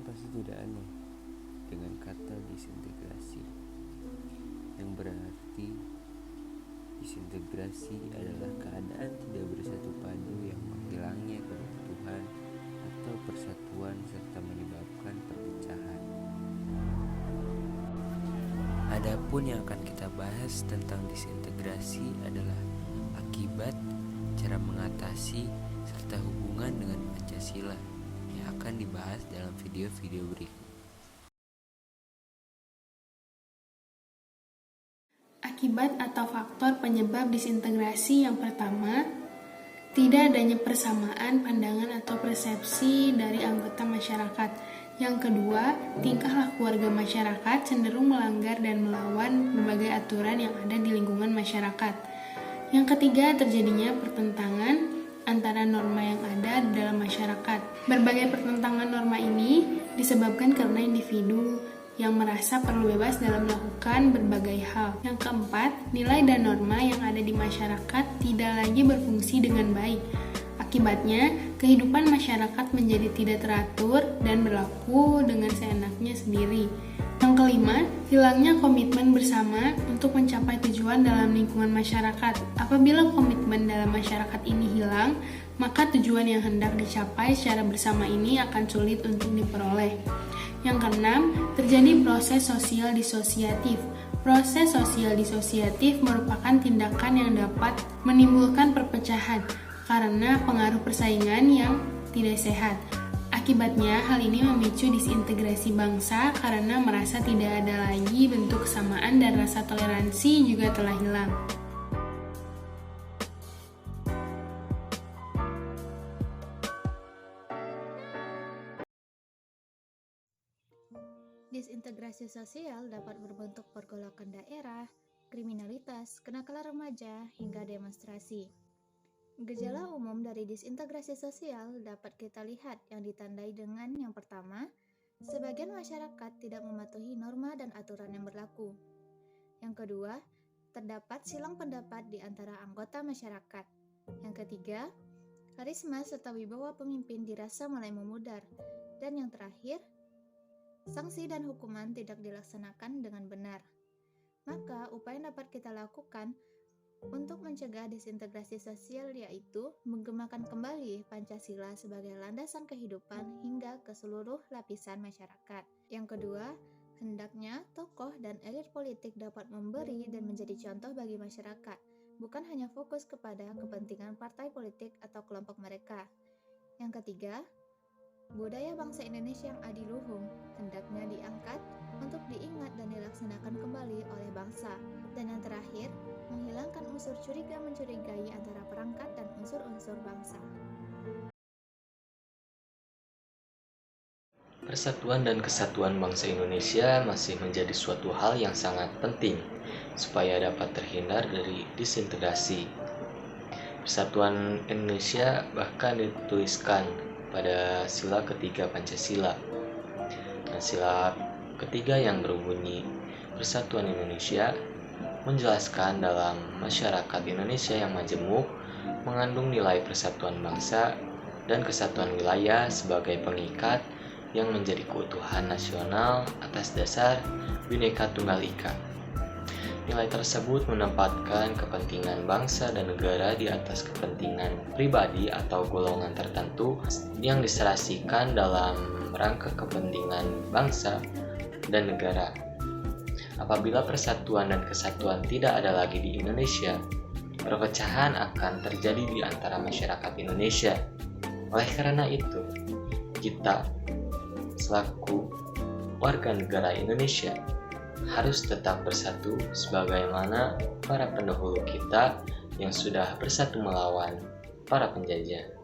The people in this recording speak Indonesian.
pasti tidak aneh dengan kata disintegrasi, yang berarti disintegrasi adalah keadaan tidak bersatu padu yang menghilangnya keutuhan atau persatuan serta menyebabkan perpecahan. Adapun yang akan kita bahas tentang disintegrasi adalah akibat, cara mengatasi, serta hubungan dengan Pancasila yang akan dibahas dalam video-video berikut. Akibat atau faktor penyebab disintegrasi yang pertama, tidak adanya persamaan pandangan atau persepsi dari anggota masyarakat. Yang kedua, tingkah laku warga masyarakat cenderung melanggar dan melawan berbagai aturan yang ada di lingkungan masyarakat. Yang ketiga, terjadinya pertentangan antara norma yang ada di dalam masyarakat. Berbagai pertentangan norma ini disebabkan karena individu yang merasa perlu bebas dalam melakukan berbagai hal. Yang keempat, nilai dan norma yang ada di masyarakat tidak lagi berfungsi dengan baik. Akibatnya, kehidupan masyarakat menjadi tidak teratur dan berlaku dengan seenaknya sendiri. Yang kelima, hilangnya komitmen bersama untuk mencapai tujuan dalam lingkungan masyarakat. Apabila komitmen dalam masyarakat ini hilang, maka tujuan yang hendak dicapai secara bersama ini akan sulit untuk diperoleh. Yang keenam, terjadi proses sosial disosiatif. Proses sosial disosiatif merupakan tindakan yang dapat menimbulkan perpecahan karena pengaruh persaingan yang tidak sehat. Akibatnya, hal ini memicu disintegrasi bangsa karena merasa tidak ada lagi bentuk kesamaan dan rasa toleransi juga telah hilang. Disintegrasi sosial dapat berbentuk pergolakan daerah, kriminalitas, kenakalan remaja, hingga demonstrasi. Gejala umum dari disintegrasi sosial dapat kita lihat yang ditandai dengan yang pertama, sebagian masyarakat tidak mematuhi norma dan aturan yang berlaku. Yang kedua, terdapat silang pendapat di antara anggota masyarakat. Yang ketiga, karisma serta wibawa pemimpin dirasa mulai memudar. Dan yang terakhir, sanksi dan hukuman tidak dilaksanakan dengan benar. Maka, upaya yang dapat kita lakukan untuk mencegah disintegrasi sosial yaitu menggemakan kembali Pancasila sebagai landasan kehidupan hingga ke seluruh lapisan masyarakat. Yang kedua, hendaknya tokoh dan elit politik dapat memberi dan menjadi contoh bagi masyarakat, bukan hanya fokus kepada kepentingan partai politik atau kelompok mereka. Yang ketiga, budaya bangsa Indonesia yang adiluhung hendaknya diangkat untuk diingat dan dilaksanakan kembali oleh bangsa. Dan yang terakhir, menghilangkan unsur curiga-mencurigai antara perangkat dan unsur-unsur bangsa. Persatuan dan kesatuan bangsa Indonesia masih menjadi suatu hal yang sangat penting supaya dapat terhindar dari disintegrasi. Persatuan Indonesia bahkan dituliskan pada sila ketiga Pancasila. Nah, sila ketiga yang berbunyi Persatuan Indonesia menjelaskan dalam masyarakat Indonesia yang majemuk mengandung nilai persatuan bangsa dan kesatuan wilayah sebagai pengikat yang menjadi keutuhan nasional atas dasar Bhinneka Tunggal Ika. Nilai tersebut menempatkan kepentingan bangsa dan negara di atas kepentingan pribadi atau golongan tertentu yang diserasikan dalam rangka kepentingan bangsa dan negara. Apabila persatuan dan kesatuan tidak ada lagi di Indonesia, perpecahan akan terjadi di antara masyarakat Indonesia. Oleh karena itu, kita selaku warga negara Indonesia harus tetap bersatu sebagaimana para pendahulu kita yang sudah bersatu melawan para penjajah.